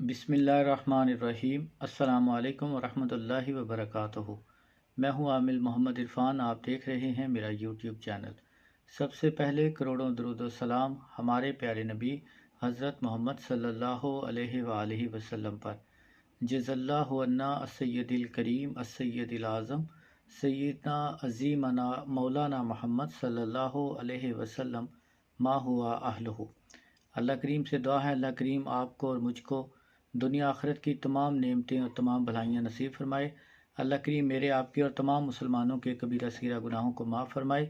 بسم اللہ الرحمن الرحیم۔ السلام علیکم ورحمۃ اللہ وبرکاتہ۔ میں ہوں عامل محمد عرفان، آپ دیکھ رہے ہیں میرا یوٹیوب چینل۔ سب سے پہلے کروڑوں درود و سلام ہمارے پیارے نبی حضرت محمد صلی اللہ علیہ وآلہ وسلم پر۔ جزا اللہ عنا السید الکریم السید الاعظم سیدنا عظیمنا مولانا محمد صلی اللہ علیہ وسلم ما ہوا اہلہ۔ اللہ کریم سے دعا ہے اللہ کریم آپ کو اور مجھ کو دنیا آخرت کی تمام نعمتیں اور تمام بھلائیاں نصیب فرمائے۔ اللہ کریم میرے آپ کے اور تمام مسلمانوں کے کبیرہ صغیرہ گناہوں کو معاف فرمائے۔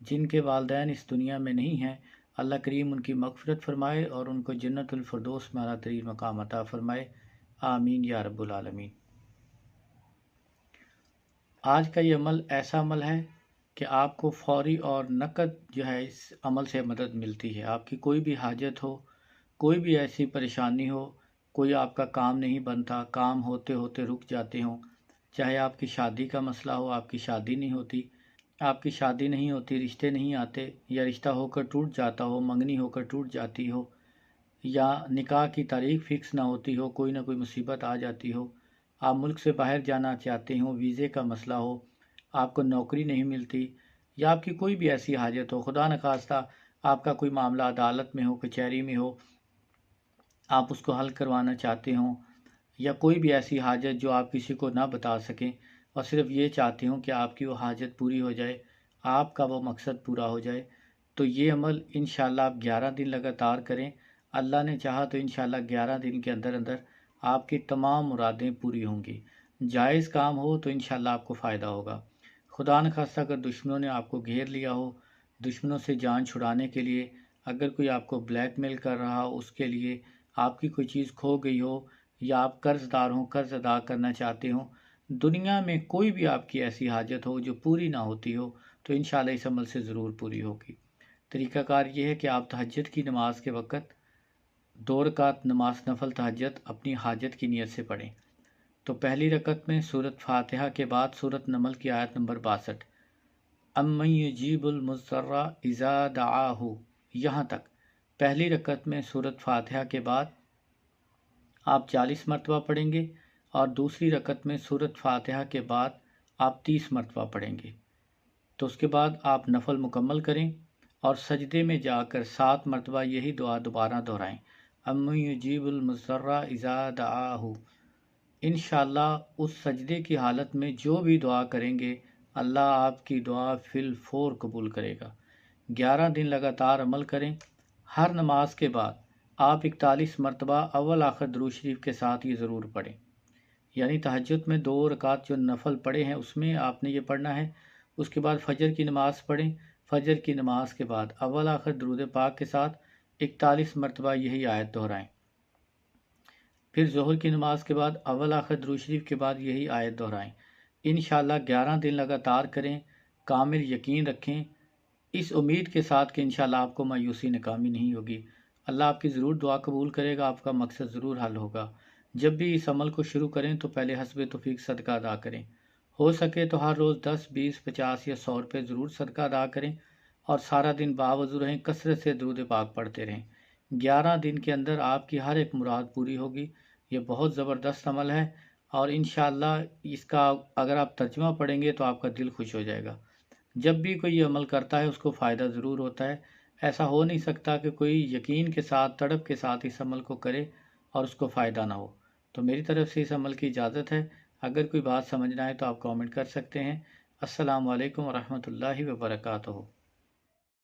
جن کے والدین اس دنیا میں نہیں ہیں اللہ کریم ان کی مغفرت فرمائے اور ان کو جنت الفردوس میں اعلیٰ ترین مقام عطا فرمائے، آمین یا رب العالمین۔ آج کا یہ عمل ایسا عمل ہے کہ آپ کو فوری اور نقد جو ہے اس عمل سے مدد ملتی ہے۔ آپ کی کوئی بھی حاجت ہو، کوئی بھی ایسی پریشانی ہو، کوئی آپ کا کام نہیں بنتا، کام ہوتے ہوتے رک جاتے ہوں، چاہے آپ کی شادی کا مسئلہ ہو، آپ کی شادی نہیں ہوتی، آپ کی شادی نہیں ہوتی، رشتے نہیں آتے، یا رشتہ ہو کر ٹوٹ جاتا ہو، منگنی ہو کر ٹوٹ جاتی ہو، یا نکاح کی تاریخ فکس نہ ہوتی ہو، کوئی نہ کوئی مصیبت آ جاتی ہو، آپ ملک سے باہر جانا چاہتے ہوں، ویزے کا مسئلہ ہو، آپ کو نوکری نہیں ملتی، یا آپ کی کوئی بھی ایسی حاجت ہو، خدا نخواستہ آپ کا کوئی معاملہ عدالت میں ہو، کچہری میں ہو، آپ اس کو حل کروانا چاہتے ہوں، یا کوئی بھی ایسی حاجت جو آپ کسی کو نہ بتا سکیں اور صرف یہ چاہتے ہوں کہ آپ کی وہ حاجت پوری ہو جائے، آپ کا وہ مقصد پورا ہو جائے، تو یہ عمل انشاءاللہ آپ 11 دن لگاتار کریں۔ اللہ نے چاہا تو انشاءاللہ 11 دن کے اندر اندر آپ کی تمام مرادیں پوری ہوں گی۔ جائز کام ہو تو انشاءاللہ آپ کو فائدہ ہوگا۔ خدا نخواستہ اگر دشمنوں نے آپ کو گھیر لیا ہو، دشمنوں سے جان چھڑانے کے لیے اگر کوئی آپ کو بلیک میل کر رہا ہو، اس کے لیے آپ کی کوئی چیز کھو گئی ہو، یا آپ قرض دار ہوں، قرض ادا کرنا چاہتے ہوں، دنیا میں کوئی بھی آپ کی ایسی حاجت ہو جو پوری نہ ہوتی ہو، تو انشاءاللہ اس عمل سے ضرور پوری ہوگی۔ طریقہ کار یہ ہے کہ آپ تہجد کی نماز کے وقت 2 رکعت نماز نفل تہجد اپنی حاجت کی نیت سے پڑھیں۔ تو پہلی رکعت میں سورۃ فاتحہ کے بعد سورۃ نمل کی آیت نمبر 62، امن یجیب المضطر اذا دعاہ، یہاں تک پہلی رکعت میں سورۃ فاتحہ کے بعد آپ 40 مرتبہ پڑھیں گے، اور دوسری رکعت میں سورۃ فاتحہ کے بعد آپ 30 مرتبہ پڑھیں گے۔ تو اس کے بعد آپ نفل مکمل کریں اور سجدے میں جا کر 7 مرتبہ یہی دعا دوبارہ دہرائیں، امن یجیب المضطر اذا دعاہ۔ انشاءاللہ اس سجدے کی حالت میں جو بھی دعا کریں گے اللہ آپ کی دعا فی الفور قبول کرے گا۔ 11 دن لگاتار عمل کریں۔ ہر نماز کے بعد آپ 41 مرتبہ اول آخر درود شریف کے ساتھ یہ ضرور پڑھیں، یعنی تہجد میں 2 رکعت جو نفل پڑھے ہیں اس میں آپ نے یہ پڑھنا ہے۔ اس کے بعد فجر کی نماز پڑھیں، فجر کی نماز کے بعد اول آخر درود پاک کے ساتھ 41 مرتبہ یہی آیت دہرائیں۔ پھر ظہر کی نماز کے بعد اول آخر درود شریف کے بعد یہی آیت دہرائیں۔ انشاءاللہ 11 دن لگاتار کریں، کامل یقین رکھیں، اس امید کے ساتھ کہ انشاءاللہ آپ کو مایوسی ناکامی نہیں ہوگی۔ اللہ آپ کی ضرور دعا قبول کرے گا، آپ کا مقصد ضرور حل ہوگا۔ جب بھی اس عمل کو شروع کریں تو پہلے حسب توفیق صدقہ ادا کریں، ہو سکے تو ہر روز 10، 20، 50 یا 100 روپے ضرور صدقہ ادا کریں، اور سارا دن باوضو رہیں، کثرت سے درود پاک پڑھتے رہیں۔ 11 دن کے اندر آپ کی ہر ایک مراد پوری ہوگی۔ یہ بہت زبردست عمل ہے، اور انشاءاللہ اس کا اگر آپ ترجمہ پڑھیں گے تو آپ کا دل خوش ہو جائے گا۔ جب بھی کوئی یہ عمل کرتا ہے اس کو فائدہ ضرور ہوتا ہے۔ ایسا ہو نہیں سکتا کہ کوئی یقین کے ساتھ، تڑپ کے ساتھ اس عمل کو کرے اور اس کو فائدہ نہ ہو۔ تو میری طرف سے اس عمل کی اجازت ہے۔ اگر کوئی بات سمجھنا ہے تو آپ کامنٹ کر سکتے ہیں۔ السلام علیکم ورحمۃ اللہ وبرکاتہ۔